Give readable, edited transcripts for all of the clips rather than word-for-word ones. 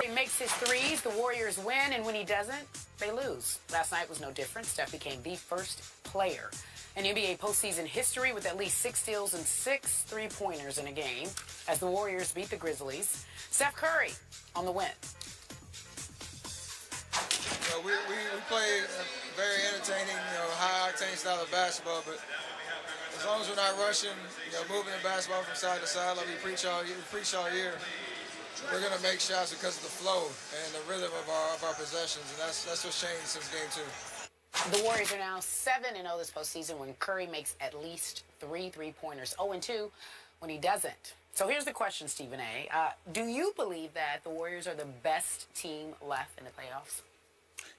He makes his threes, the Warriors win, and when he doesn't, they lose. Last night was no different. Steph became the first player in NBA postseason history with at least 6 steals and 6 three-pointers in a game as the Warriors beat the Grizzlies. Steph Curry on the win. We play a very entertaining, high-octane style of basketball, but as long as we're not rushing, moving the basketball from side to side like we preach all year, we're going to make shots because of the flow and the rhythm of our possessions, and that's what's changed since game 2. The Warriors are now 7-0 this postseason when Curry makes at least 3 three-pointers, 0-2 when he doesn't. So here's the question, Stephen A. Do you believe that the Warriors are the best team left in the playoffs?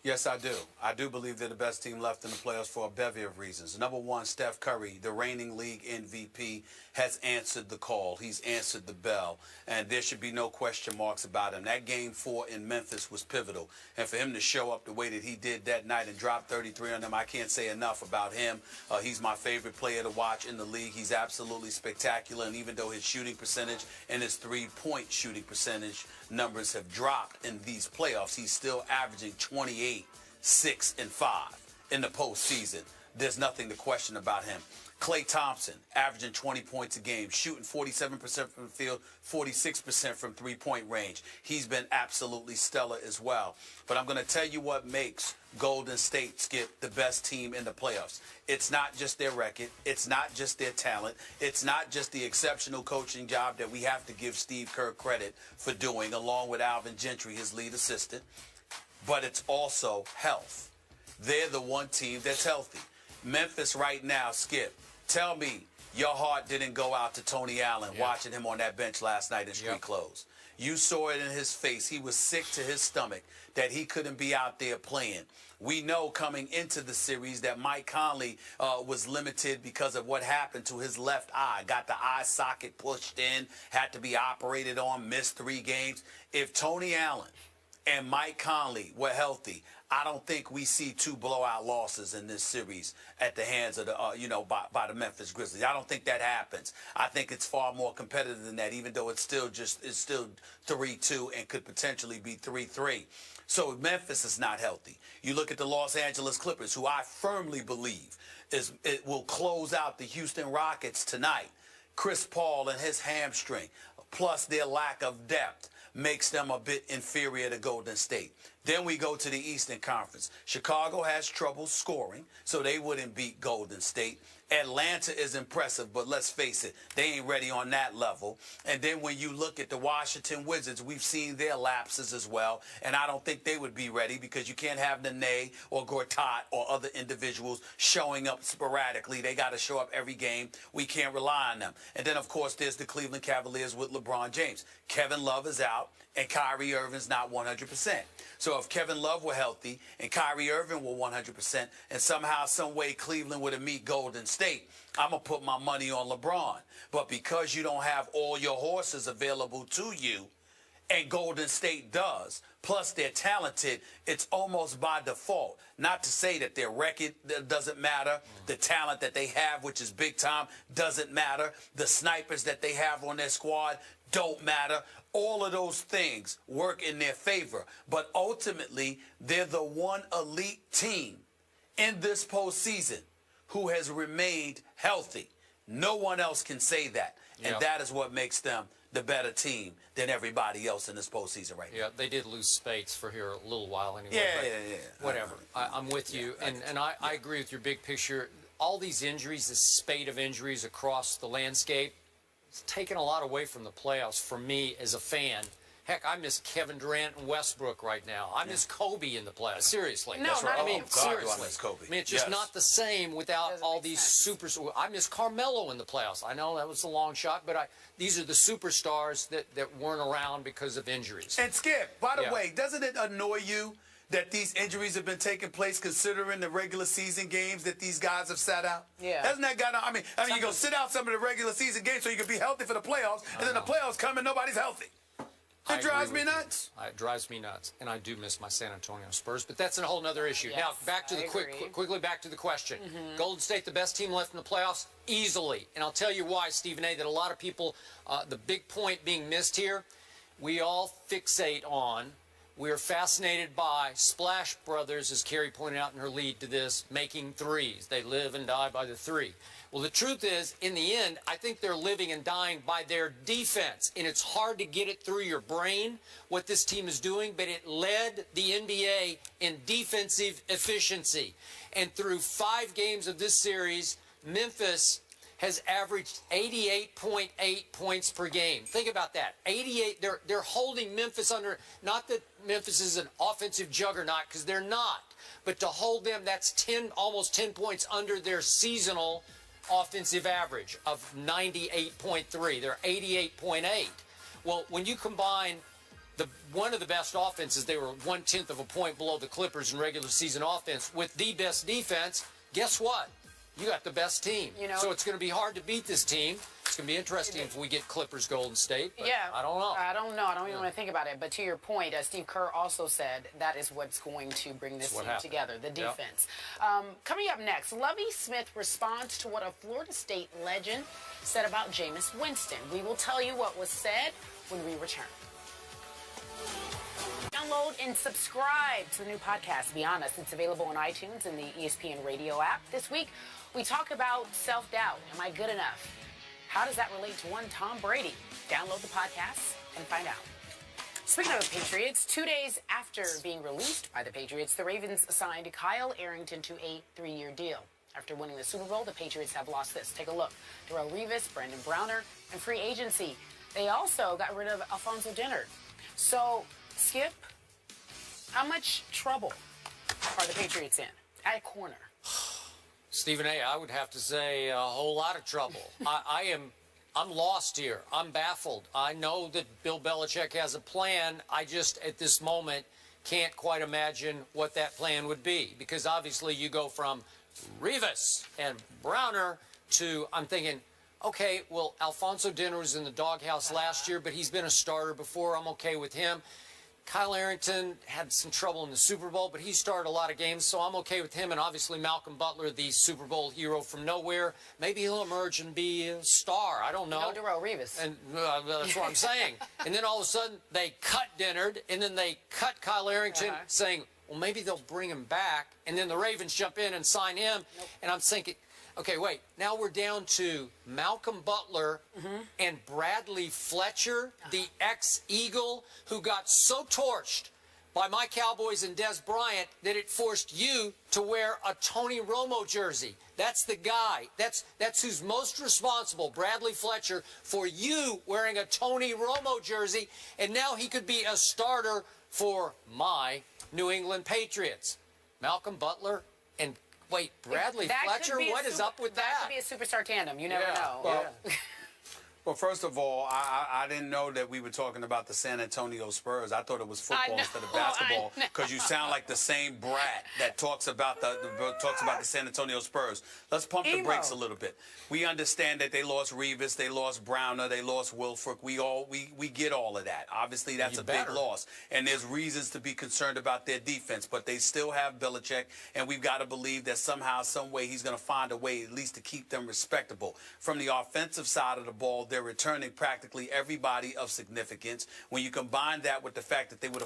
Yes, I do. I do believe they're the best team left in the playoffs for a bevy of reasons. Number one, Steph Curry, the reigning league MVP, has answered the call. He's answered the bell, and there should be no question marks about him. That Game 4 in Memphis was pivotal, and for him to show up the way that he did that night and drop 33 on them, I can't say enough about him. He's my favorite player to watch in the league. He's absolutely spectacular, and even though his shooting percentage and his three-point shooting percentage numbers have dropped in these playoffs, he's still averaging 28, 6, and 5 in the postseason. There's nothing to question about him. Klay Thompson, averaging 20 points a game, shooting 47% from the field, 46% from three-point range. He's been absolutely stellar as well. But I'm going to tell you what makes Golden State, Skip, the best team in the playoffs. It's not just their record. It's not just their talent. It's not just the exceptional coaching job that we have to give Steve Kerr credit for doing, along with Alvin Gentry, his lead assistant. But it's also health. They're the one team that's healthy. Memphis right now, Skip, tell me your heart didn't go out to Tony Allen watching him on that bench last night in street clothes. You saw it in his face. He was sick to his stomach that he couldn't be out there playing. We know coming into the series that Mike Conley was limited because of what happened to his left eye. Got the eye socket pushed in, had to be operated on, missed 3 games. If Tony Allen and Mike Conley were healthy, I don't think we see 2 blowout losses in this series at the hands of the, by the Memphis Grizzlies. I don't think that happens. I think it's far more competitive than that, even though it's still 3-2 and could potentially be 3-3. So Memphis is not healthy. You look at the Los Angeles Clippers, who I firmly believe it will close out the Houston Rockets tonight. Chris Paul and his hamstring, plus their lack of depth, makes them a bit inferior to Golden State. Then we go to the Eastern Conference. Chicago has trouble scoring, so they wouldn't beat Golden State. Atlanta is impressive, but let's face it, they ain't ready on that level. And then when you look at the Washington Wizards, we've seen their lapses as well, and I don't think they would be ready because you can't have Nene or Gortat or other individuals showing up sporadically. They got to show up every game. We can't rely on them. And then, of course, there's the Cleveland Cavaliers with LeBron James. Kevin Love is out, and Kyrie Irving's not 100%. So if Kevin Love were healthy and Kyrie Irving were 100%, and somehow, some way Cleveland would have meet Golden State, I'm going to put my money on LeBron. But because you don't have all your horses available to you, and Golden State does, plus they're talented, it's almost by default. Not to say that their record doesn't matter, the talent that they have, which is big time, doesn't matter, the snipers that they have on their squad don't matter. All of those things work in their favor. But ultimately, they're the one elite team in this postseason who has remained healthy. No one else can say that. And that is what makes them the better team than everybody else in this postseason right now. Yeah, they did lose Spates for here a little while anyway. Yeah. Whatever. I'm with you. And I agree with your big picture. All these injuries, this spate of injuries across the landscape, it's taken a lot away from the playoffs for me as a fan. Heck, I miss Kevin Durant and Westbrook right now. I miss Kobe in the playoffs. Seriously. No, not I mean, seriously. I miss Kobe. I mean, it's just not the same without all these supers. I miss Carmelo in the playoffs. I know that was a long shot, but these are the superstars that weren't around because of injuries. And Skip, by the way, doesn't it annoy you that these injuries have been taking place considering the regular season games that these guys have sat out? Yeah. Hasn't that got I mean, you go sit out some of the regular season games so you can be healthy for the playoffs, and then the playoffs come and nobody's healthy. It drives me nuts. It drives me nuts, and I do miss my San Antonio Spurs, but that's a whole other issue. Yes, now, back to the quickly back to the question. Golden State, the best team left in the playoffs, easily. And I'll tell you why, Stephen A., that a lot of people, the big point being missed here, we all fixate on, we're fascinated by Splash Brothers, as Carrie pointed out in her lead to this, making threes. They live and die by the three. Well, the truth is, in the end, I think they're living and dying by their defense. And it's hard to get it through your brain what this team is doing, but it led the NBA in defensive efficiency. And through 5 games of this series, Memphis has averaged 88.8 points per game. Think about that. 88. They're holding Memphis under, not that Memphis is an offensive juggernaut, because they're not. But to hold them, that's almost 10 points under their seasonal offensive average of 98.3. They're 88.8. Well, when you combine one of the best offenses, they were 1/10 of a point below the Clippers in regular season offense, with the best defense, guess what? You got the best team. You know, so it's going to be hard to beat this team. It's going to be interesting if we get Clippers Golden State. But yeah. I don't know. I don't know. I don't even want to think about it. But to your point, as Steve Kerr also said, that is what's going to bring this team together, the defense. Yep. Coming up next, Lovie Smith responds to what a Florida State legend said about Jameis Winston. We will tell you what was said when we return. Download and subscribe to the new podcast, Be Honest. It's available on iTunes and the ESPN radio app. This week, we talk about self-doubt. Am I good enough? How does that relate to one Tom Brady? Download the podcast and find out. Speaking of the Patriots, 2 days after being released by the Patriots, the Ravens signed Kyle Arrington to a 3-year deal. After winning the Super Bowl, the Patriots have lost this. Take a look. Darrelle Revis, Brandon Browner, and free agency. They also got rid of Alfonso Dennard. So, Skip, how much trouble are the Patriots in at corner? Stephen A., I would have to say a whole lot of trouble. I'm lost here. I'm baffled. I know that Bill Belichick has a plan. I just, at this moment, can't quite imagine what that plan would be. Because obviously you go from Revis and Browner to, I'm thinking, okay, well, Alfonso Dennard was in the doghouse last year, but he's been a starter before. I'm okay with him. Kyle Arrington had some trouble in the Super Bowl, but he started a lot of games, so I'm okay with him. And obviously Malcolm Butler, the Super Bowl hero from nowhere. Maybe he'll emerge and be a star. I don't know. No Darrelle Revis. And that's what I'm saying. And then all of a sudden they cut Dennard, and then they cut Kyle Arrington, saying, well, maybe they'll bring him back. And then the Ravens jump in and sign him. And I'm thinking, okay, wait, now we're down to Malcolm Butler and Bradley Fletcher, the ex-Eagle, who got so torched by my Cowboys and Des Bryant that it forced you to wear a Tony Romo jersey. That's the guy. That's who's most responsible, Bradley Fletcher, for you wearing a Tony Romo jersey, and now he could be a starter for my New England Patriots. Malcolm Butler and wait, Bradley Fletcher? What is up with that? That could be a superstar tandem. You never know. Well, well, first of all, I didn't know that we were talking about the San Antonio Spurs. I thought it was football instead of basketball, because you sound like the same brat that talks about the San Antonio Spurs. Let's pump the brakes a little bit. We understand that they lost Revis, they lost Browner, they lost Wilfork. We get all of that. Obviously, that's a big loss, and there's reasons to be concerned about their defense. But they still have Belichick, and we've got to believe that somehow, some way, he's going to find a way at least to keep them respectable. From the offensive side of the ball, they're returning practically everybody of significance. When you combine that with the fact that they were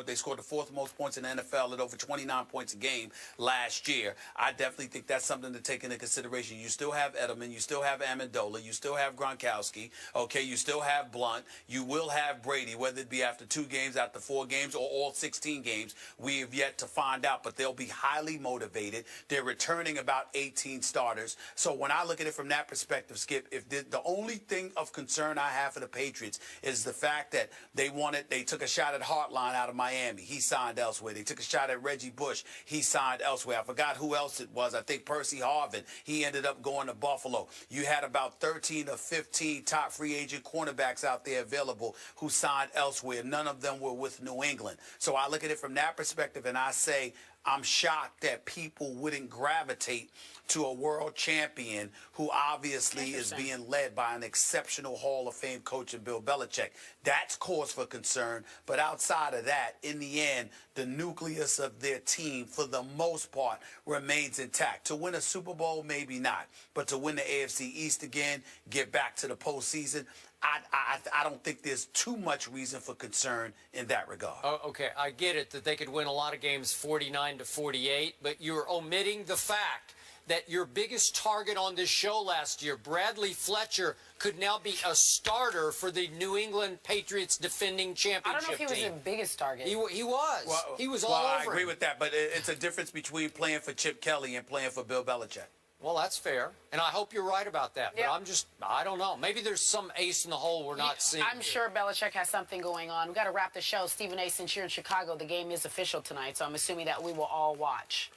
they scored the 4th most points in the NFL at over 29 points a game last year, I definitely think that's something to take into consideration. You still have Edelman, you still have Amendola, you still have Gronkowski, okay, you still have Blunt, you will have Brady, whether it be after 2 games, after 4 games, or all 16 games. We have yet to find out, but they'll be highly motivated. They're returning about 18 starters. So when I look at it from that perspective, Skip, if the only thing of concern I have for the Patriots is the fact that they took a shot at Hartline out of Miami. He signed elsewhere. They took a shot at Reggie Bush. He signed elsewhere. I forgot who else it was. I think Percy Harvin. He ended up going to Buffalo. You had about 13 or 15 top free agent cornerbacks out there available who signed elsewhere. None of them were with New England. So I look at it from that perspective, and I say, I'm shocked that people wouldn't gravitate to a world champion who obviously is being led by an exceptional Hall of Fame coach in Bill Belichick. That's cause for concern. But outside of that, in the end, the nucleus of their team, for the most part, remains intact. To win a Super Bowl, maybe not. But to win the AFC East again, get back to the postseason, I don't think there's too much reason for concern in that regard. Oh, okay, I get it that they could win a lot of games 49-48, but you're omitting the fact that your biggest target on this show last year, Bradley Fletcher, could now be a starter for the New England Patriots defending championship I don't know if he was the biggest target. He was. Well, he was all well, over I agree him. with that, but it's a difference between playing for Chip Kelly and playing for Bill Belichick. Well, that's fair, and I hope you're right about that. But Yep. I don't know. Maybe there's some ace in the hole we're not seeing. I'm sure Belichick has something going on. We've got to wrap the show. Stephen A., since you're in Chicago, the game is official tonight, so I'm assuming that we will all watch.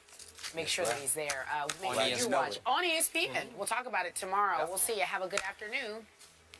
Make sure that he's there. Make sure you watch on ESPN. We'll talk about it tomorrow. We'll see you. Have a good afternoon.